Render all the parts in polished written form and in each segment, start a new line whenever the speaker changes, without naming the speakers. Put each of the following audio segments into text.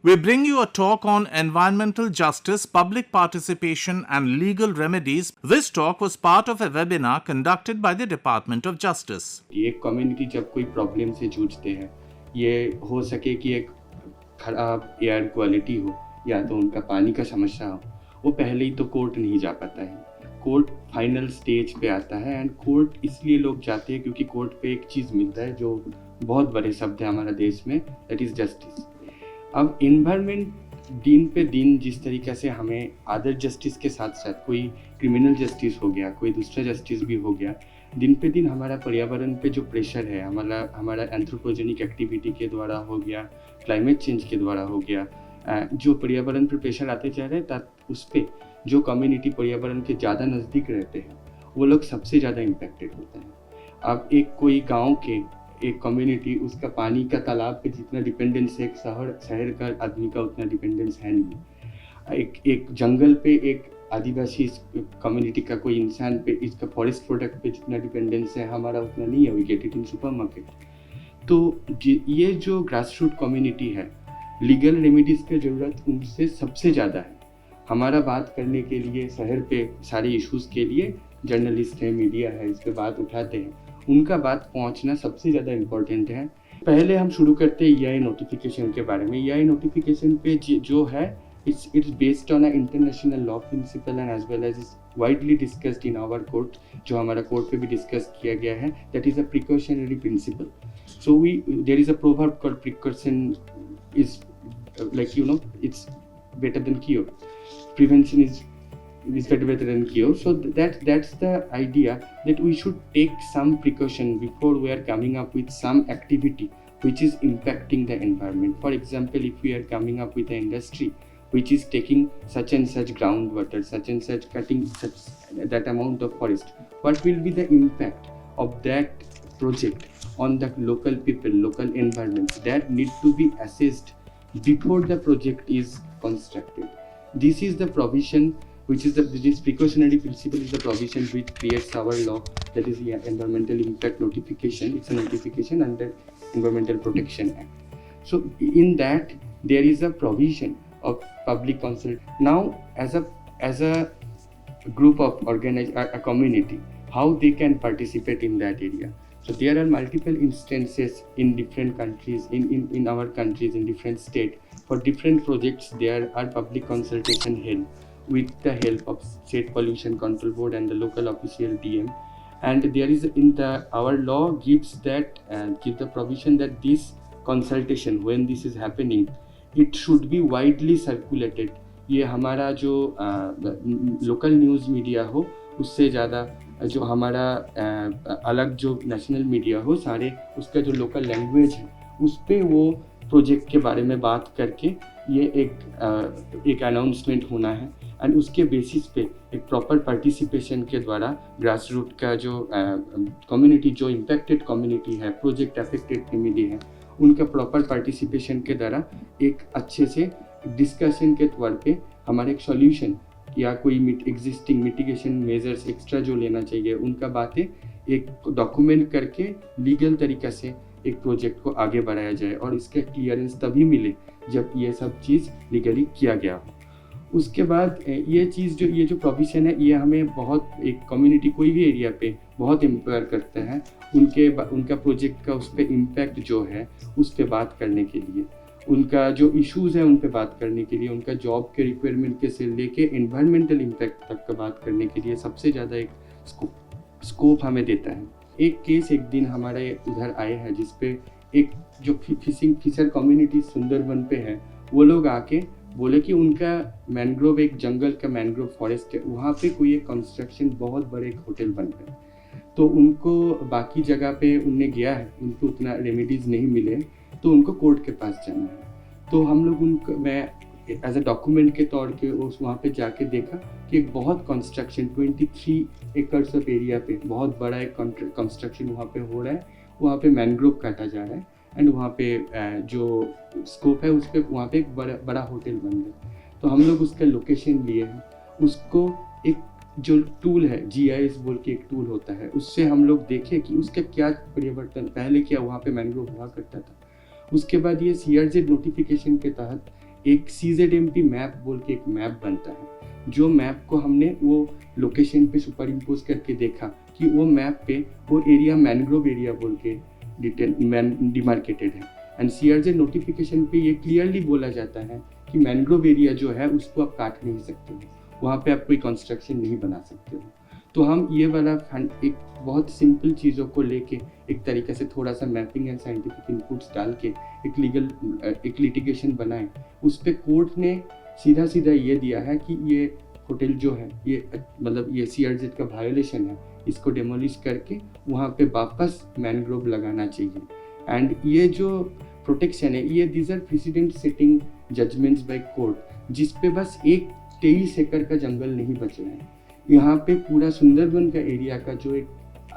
We bring you a talk on environmental justice, public participation, and legal remedies. This talk was part of a webinar conducted by the Department of Justice.
ये community जब कोई problem से जूझते हैं, ये हो सके कि एक खराब एयर क्वालिटी हो या तो उनका पानी का समस्या हो, वो पहले ही तो कोर्ट नहीं जा पाता है। कोर्ट फाइनल स्टेज पे आता है एंड कोर्ट इसलिए लोग जाते हैं क्योंकि कोर्ट पे एक चीज़ मिलता है जो बहुत बड़े शब्द है हमारा देश में, दैट इज़ जस्टिस। अब इन्वायरमेंट दिन पे दिन जिस तरीके से हमें अदर जस्टिस के साथ साथ कोई क्रिमिनल जस्टिस हो गया, कोई दूसरा जस्टिस भी हो गया, दिन पे दिन हमारा पर्यावरण पे जो प्रेशर है, हमारा एंथ्रोपोजेनिक एक्टिविटी के द्वारा हो गया, क्लाइमेट चेंज के द्वारा हो गया, जो पर्यावरण पर प्रेशर आते जा रहे हैं, उस पर जो कम्युनिटी पर्यावरण के ज़्यादा नज़दीक रहते हैं वो लोग सबसे ज़्यादा इम्पेक्टेड होते हैं। अब कोई गांव के एक कम्युनिटी, उसका पानी का तालाब पे जितना डिपेंडेंस है, एक शहर का आदमी का उतना डिपेंडेंस है नहीं। एक जंगल पे एक आदिवासी कम्युनिटी का कोई इंसान पे, इसका फॉरेस्ट प्रोडक्ट पे जितना डिपेंडेंस है, हमारा उतना नहीं है। We get it in supermarket. तो ये जो ग्रास रूट कम्युनिटी है, लीगल रेमेडीज़ की ज़रूरत उनसे सबसे ज़्यादा है। हमारा बात करने के लिए शहर पे सारे इश्यूज़ के लिए जर्नलिस्ट है, मीडिया है, इस पर बात उठाते हैं, उनका बात पहुंचना सबसे ज़्यादा इम्पोर्टेंट है। पहले हम शुरू करते हैं EI नोटिफिकेशन के बारे में। EI नोटिफिकेशन पे जो है, it's based on a international law principle and as well as is widely discussed in our court, जो हमारा कोर्ट पे भी डिस्कस किया गया है। That is a precautionary principle. So there is a proverb called precaution is like it's better than cure. Prevention is better than cure. So that's the idea, that we should take some precaution before we are coming up with some activity which is impacting the environment. For example, if we are coming up with an industry which is taking such and such groundwater, such and such cutting that amount of forest, what will be the impact of that project on the local people, local environments? That need to be assessed before the project is constructed. This is the provision which is this precautionary principle is the provision which creates our law, that is the Environmental Impact Notification. It's a notification under Environmental Protection Act. So in that there is a provision of public consult. Now as a group of a community, how they can participate in that area. So there are multiple instances in different countries, in our countries, in different states. For different projects, there are public consultation held with the help of State Pollution Control Board and the local official DM. And there is our law gives the provision that this consultation, when this is happening, it should be widely circulated. ये हमारा जो local news media हो, उससे ज़्यादा जो हमारा अलग जो नेशनल मीडिया हो, सारे उसका जो लोकल लैंग्वेज है उस पर वो प्रोजेक्ट के बारे में बात करके ये एक अनाउंसमेंट होना है। एंड उसके बेसिस पे एक प्रॉपर पार्टिसिपेशन के द्वारा ग्रास रूट का जो कम्युनिटी, जो इम्पेक्टेड कम्युनिटी है, प्रोजेक्ट अफेक्टेड फैमिली है, उनका प्रॉपर पार्टिसिपेशन के द्वारा एक अच्छे से डिस्कशन के तौर पे हमारे एक सॉल्यूशन या कोई एग्जिस्टिंग मिटिगेशन मेजर्स एक्स्ट्रा जो लेना चाहिए, उनका बातें एक डॉक्यूमेंट करके लीगल तरीक़ा से एक प्रोजेक्ट को आगे बढ़ाया जाए। और इसका क्लियरेंस तभी मिले जब ये सब चीज़ लीगली किया गया हो। उसके बाद ये जो प्रोविज़न है, ये हमें बहुत, एक कम्युनिटी कोई भी एरिया पे बहुत एम्पावर करता है उनका प्रोजेक्ट का उस पर इम्पैक्ट जो है उस पर बात करने के लिए, उनका जो इश्यूज़ है उन पे बात करने के लिए, उनका जॉब के रिक्वायरमेंट के से लेके एनवायरमेंटल इम्पैक्ट तक का बात करने के लिए सबसे ज़्यादा एक स्कोप हमें देता है। एक केस एक दिन हमारे उधर आए हैं जिसपे एक जो फिशर कम्युनिटी सुंदरबन पे है, वो लोग आके बोले कि उनका मैंग्रोव, एक जंगल का मैंग्रोव फॉरेस्ट है, वहाँ पे कोई एक कंस्ट्रक्शन बहुत बड़े एक होटल बन रहा है। तो उनको बाकी जगह पे उनने गया है, उनको उतना रेमेडीज़ नहीं मिले, तो उनको कोर्ट के पास जाना है। तो हम लोग मैं एज अ डॉक्यूमेंट के तौर पे वहाँ पे जाके देखा कि एक बहुत कंस्ट्रक्शन 23 एकड़्स ऑफ एरिया पे बहुत बड़ा एक कंस्ट्रक्शन वहाँ पे हो रहा है। वहाँ पे मैंग्रोव काटा जा रहा है एंड वहाँ पे जो स्कोप है उस पर वहाँ पे एक बड़ा होटल बन रहा है। तो हम लोग उसका लोकेशन लिए हैं, उसको एक जो टूल है GIS बोल के एक टूल होता है, उससे हम लोग देखें कि उसका क्या परिवर्तन, पहले क्या वहाँ पे मैंग्रोव हुआ करता था। उसके बाद ये CRZ नोटिफिकेशन के तहत एक CZMP मैप बोल के एक मैप बनता है, जो मैप को हमने वो लोकेशन पे सुपर इम्पोज करके देखा कि वो मैप पे वो एरिया मैनग्रोव एरिया बोल के डिमार्केटेड है। एंड CRZ नोटिफिकेशन पे ये क्लियरली बोला जाता है कि मैनग्रोव एरिया जो है उसको आप काट नहीं सकते हो, वहाँ पे आप कोई कंस्ट्रक्शन नहीं बना सकते हो। तो हम ये वाला एक बहुत सिंपल चीज़ों को लेके एक तरीके से थोड़ा सा मैपिंग एंड साइंटिफिक इनपुट्स डाल के एक लिटिगेशन बनाए। उस पर कोर्ट ने सीधा सीधा ये दिया है कि ये होटल जो है ये मतलब ये CRZ का वायोलेशन है, इसको डेमोलिश करके वहाँ पे वापस मैनग्रोव लगाना चाहिए। एंड ये जो प्रोटेक्शन है ये these are precedent setting judgments by court, जिस पे बस एक 23 एकड़ का जंगल नहीं बच रहा है। यहाँ पे पूरा सुंदरबन का एरिया का जो एक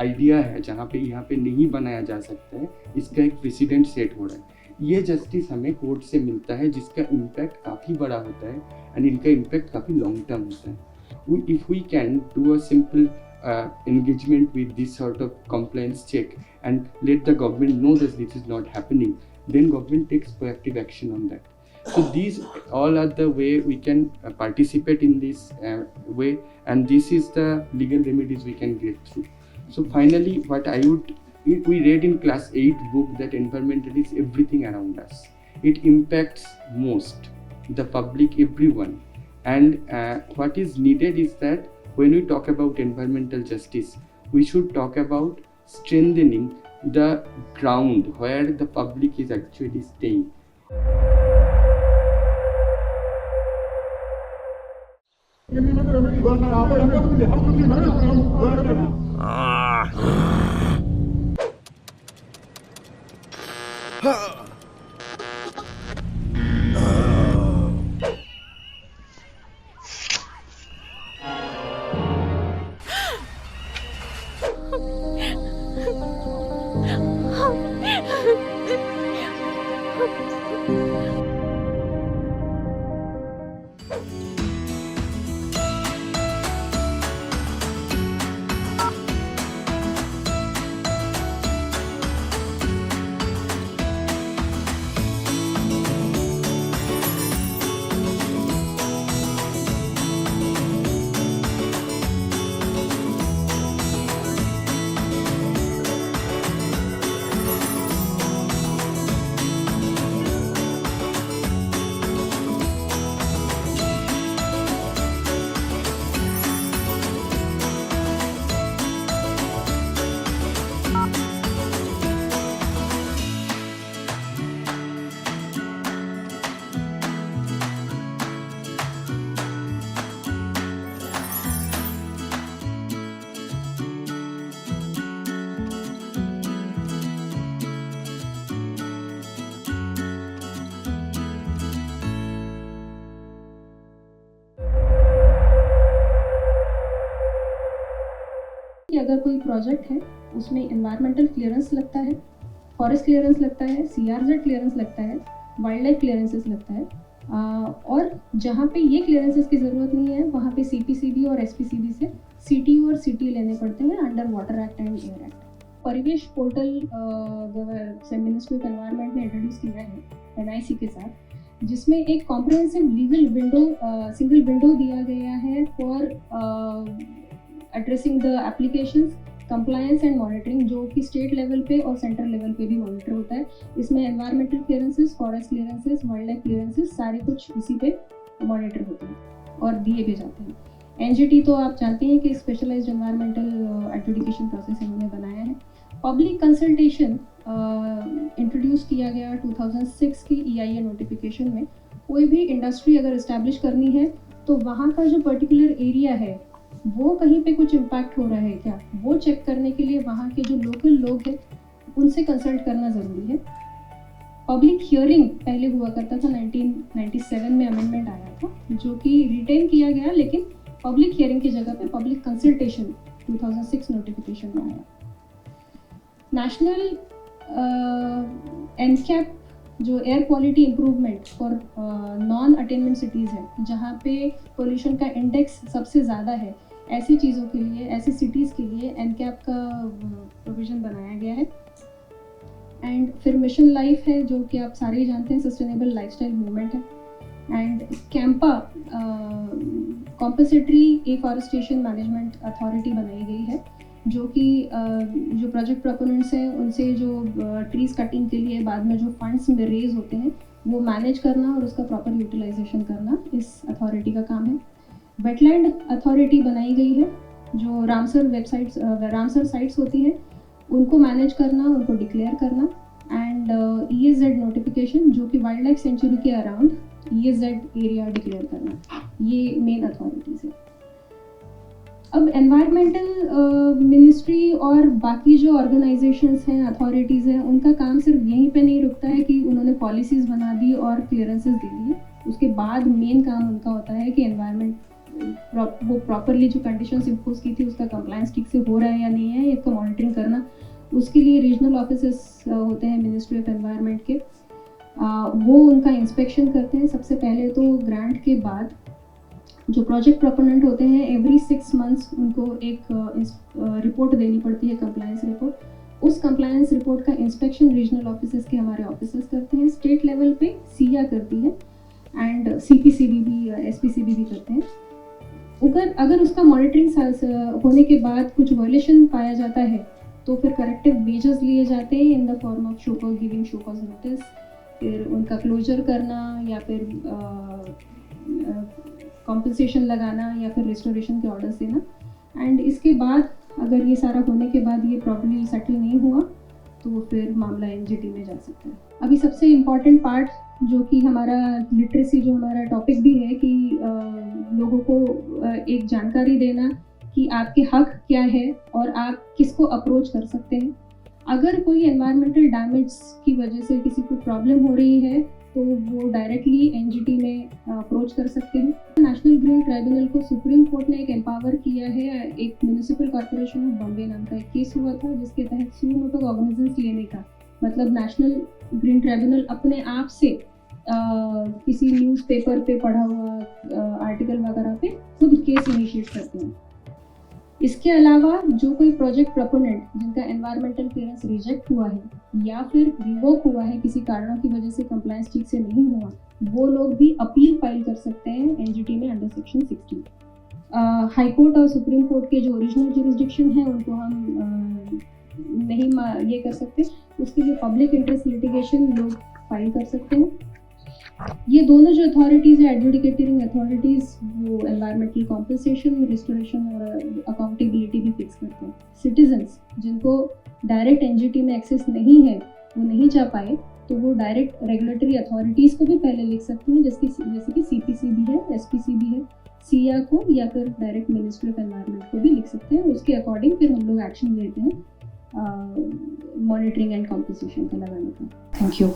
आइडिया है जहाँ पे यहाँ पे नहीं बनाया जा सकता है, इसका एक प्रेसिडेंट सेट हो रहा है। ये जस्टिस हमें कोर्ट से मिलता है जिसका इम्पैक्ट काफ़ी बड़ा होता है एंड इनका इम्पैक्ट काफ़ी लॉन्ग टर्म होता है। If we can do a simple engagement with this sort of compliance check and let the government know that this is not happening, then government takes proactive action on that. So these all are the way we can participate in this way, and this is the legal remedies we can get through. So finally, what I would, we read in class 8 book that environmental is everything around us. It impacts most the public, everyone, and what is needed is that when we talk about environmental justice, we should talk about strengthening the ground where the public is actually staying.
कि अगर कोई project है उसमें environmental clearance लगता है, forest clearance लगता है, CRZ clearance लगता है, वाइल्ड लाइफ क्लियरेंसेस लगता है, और जहाँ पे ये क्लियरेंसेस की ज़रूरत नहीं है वहाँ पे CPCB और SPCB से CTU और CT लेने पड़ते हैं under water act and air act. परिवेश पोर्टल से मिनिस्ट्री ऑफ एनवायरनमेंट ने इंट्रोड्यूस किया है NIC के साथ, जिसमें एक comprehensive legal window, single window दिया गया है for addressing the applications, compliance and monitoring, जो कि स्टेट लेवल पे और सेंट्रल लेवल पे भी मॉनिटर होता है। इसमें environmental clearances, forest clearances, wild life clearances सारे कुछ इसी पे मॉनिटर होते हैं और दिए भी जाते हैं। NGT तो आप जानते हैं कि स्पेशलाइज्ड एनवायरमेंटल एडजुडिकेशन प्रोसेस इन्होंने बनाया है। पब्लिक कंसल्टेशन इंट्रोड्यूस किया गया 2006 की EIA नोटिफिकेशन में। कोई भी इंडस्ट्री अगर इस्टेब्लिश करनी है तो वहाँ का जो पर्टिकुलर एरिया है वो कहीं पे कुछ इम्पैक्ट हो रहा है क्या, वो चेक करने के लिए वहाँ के जो लोकल लोग हैं उनसे कंसल्ट करना ज़रूरी है। पब्लिक हियरिंग पहले हुआ करता था, 1997 में अमेंडमेंट आया था जो कि रिटेन किया गया, लेकिन पब्लिक हियरिंग की जगह पे पब्लिक कंसल्टेशन 2006 नोटिफिकेशन में आया। नेशनल NCAP जो air quality improvement for non attainment cities है, जहाँ पे पोल्यूशन का इंडेक्स सबसे ज़्यादा है, ऐसी चीज़ों के लिए, ऐसी सिटीज़ के लिए NCAP का प्रोविज़न बनाया गया है। एंड फिर मिशन लाइफ है जो कि आप सारे ही जानते हैं, सस्टेनेबल लाइफस्टाइल मूवमेंट है। And Campa compensatory afforestation management authority बनाई गई है, जो कि जो प्रोजेक्ट प्रोपोनेंट्स हैं उनसे जो ट्रीज कटिंग के लिए बाद में जो फंड्स में रेज होते हैं वो मैनेज करना और उसका प्रॉपर यूटिलाइजेशन करना इस अथॉरिटी का काम है। वेटलैंड अथॉरिटी बनाई गई है, जो रामसर साइट्स होती हैं उनको मैनेज करना, उनको डिक्लेयर करना, एंड EAZ नोटिफिकेशन जो कि वाइल्ड लाइफ सेंचुरी के अराउंड EAZ एरिया डिक्लेयर करना, ये मेन अथॉरिटीज़ है। अब एनवायरमेंटल मिनिस्ट्री और बाकी जो ऑर्गेनाइजेशंस हैं, अथॉरिटीज़ हैं, उनका काम सिर्फ यहीं पे नहीं रुकता है कि उन्होंने पॉलिसीज़ बना दी और क्लियरेंसेस दे दिए। उसके बाद मेन काम उनका होता है कि एनवायरमेंट वो प्रॉपरली जो कंडीशंस इम्पोज की थी उसका कंप्लायंस ठीक से हो रहा है या नहीं है, इसका मॉनिटरिंग करना। उसके लिए रीजनल ऑफिसर्स होते हैं मिनिस्ट्री ऑफ एनवायरनमेंट के, वो उनका इंस्पेक्शन करते हैं। सबसे पहले तो ग्रांट के बाद जो प्रोजेक्ट प्रोपोनेंट होते हैं एवरी 6 मंथ्स उनको एक रिपोर्ट देनी पड़ती है, कंप्लायंस रिपोर्ट। उस कंप्लायंस रिपोर्ट का इंस्पेक्शन रीजनल ऑफिसर्स के हमारे ऑफिसर्स करते हैं। स्टेट लेवल पे सिया करती है एंड CPCB भी, SPCB भी करते हैं। अगर उसका मॉनिटरिंग होने के बाद कुछ वायलेशन पाया जाता है तो फिर करेक्टिव मेजर्स लिए जाते हैं in the form of show cause, giving show cause notice, फिर उनका क्लोजर करना या फिर कॉम्पनसेशन लगाना या फिर रिस्टोरेशन के ऑर्डर्स देना। एंड इसके बाद अगर ये सारा होने के बाद ये प्रॉपर्ली सेटल नहीं हुआ तो फिर मामला NGT में जा सकता है। अभी सबसे इम्पॉर्टेंट पार्ट जो कि हमारा लिटरेसी, जो हमारा टॉपिक भी है कि लोगों को एक जानकारी देना कि आपके हक क्या है और आप किसको अप्रोच कर सकते हैं। अगर कोई एनवायरमेंटल डैमेज की वजह से किसी को प्रॉब्लम हो रही है तो वो डायरेक्टली NGT में अप्रोच कर सकते हैं। नेशनल ग्रीन ट्राइब्यूनल को सुप्रीम कोर्ट ने एक एम्पावर किया है। एक म्यूनिसिपल कॉर्पोरेशन ऑफ बॉम्बे नाम का एक केस हुआ था जिसके तहत सुओ मोटो कॉग्निजेंस लेने का मतलब नेशनल ग्रीन ट्राइब्यूनल अपने आप से किसी न्यूज़पेपर पे पढ़ा हुआ आर्टिकल वगैरह पे खुद केस इनिशिएट करते हैं। इसके अलावा जो कोई प्रोजेक्ट प्रोपोनेंट जिनका एनवायरमेंटल क्लियरेंस रिजेक्ट हुआ है या फिर रिवोक हुआ है किसी कारणों की वजह से, कंप्लायंस ठीक से नहीं हुआ, वो लोग भी अपील फाइल कर सकते हैं NGT में अंडर सेक्शन 16। हाई कोर्ट और सुप्रीम कोर्ट के जो ओरिजिनल जुरिस्डिक्शन है उनको हम नहीं ये कर सकते, उसके लिए पब्लिक इंटरेस्ट लिटिगेशन लोग फाइल कर सकते हैं। ये दोनों जो अथॉरिटीज़ है, एडजुडिकेटिंग अथॉरिटीज़, वो एनवायरमेंटल कॉम्पनसेशन, रिस्टोरेशन और अकाउंटेबिलिटी भी फिक्स करते हैं। सिटीजन्स जिनको डायरेक्ट NGT में एक्सेस नहीं है, वो नहीं जा पाए, तो वो डायरेक्ट रेगुलेटरी अथॉरिटीज़ को भी पहले लिख सकते हैं, जैसे कि CPCB है, SPCB है, सिया को, या फिर डायरेक्ट मिनिस्ट्री ऑफ एनवायरनमेंट को भी लिख सकते हैं। उसके अकॉर्डिंग फिर हम लोग एक्शन लेते हैं मॉनिटरिंग एंड कॉम्पनसेशन का लगाने का। Thank you.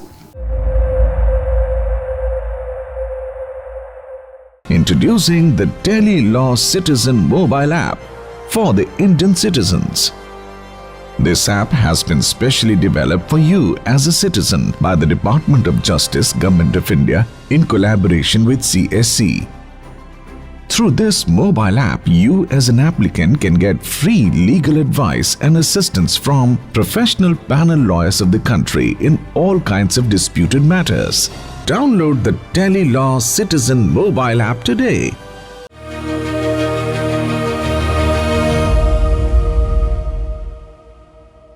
Introducing the Delhi Law Citizen mobile app for the Indian citizens. This app has been specially developed for you as a citizen by the Department of Justice, Government of India in collaboration with CSC. Through this mobile app, you as an applicant can get free legal advice and assistance from professional panel lawyers of the country in all kinds of disputed matters. Download the Delhi Law Citizen mobile app today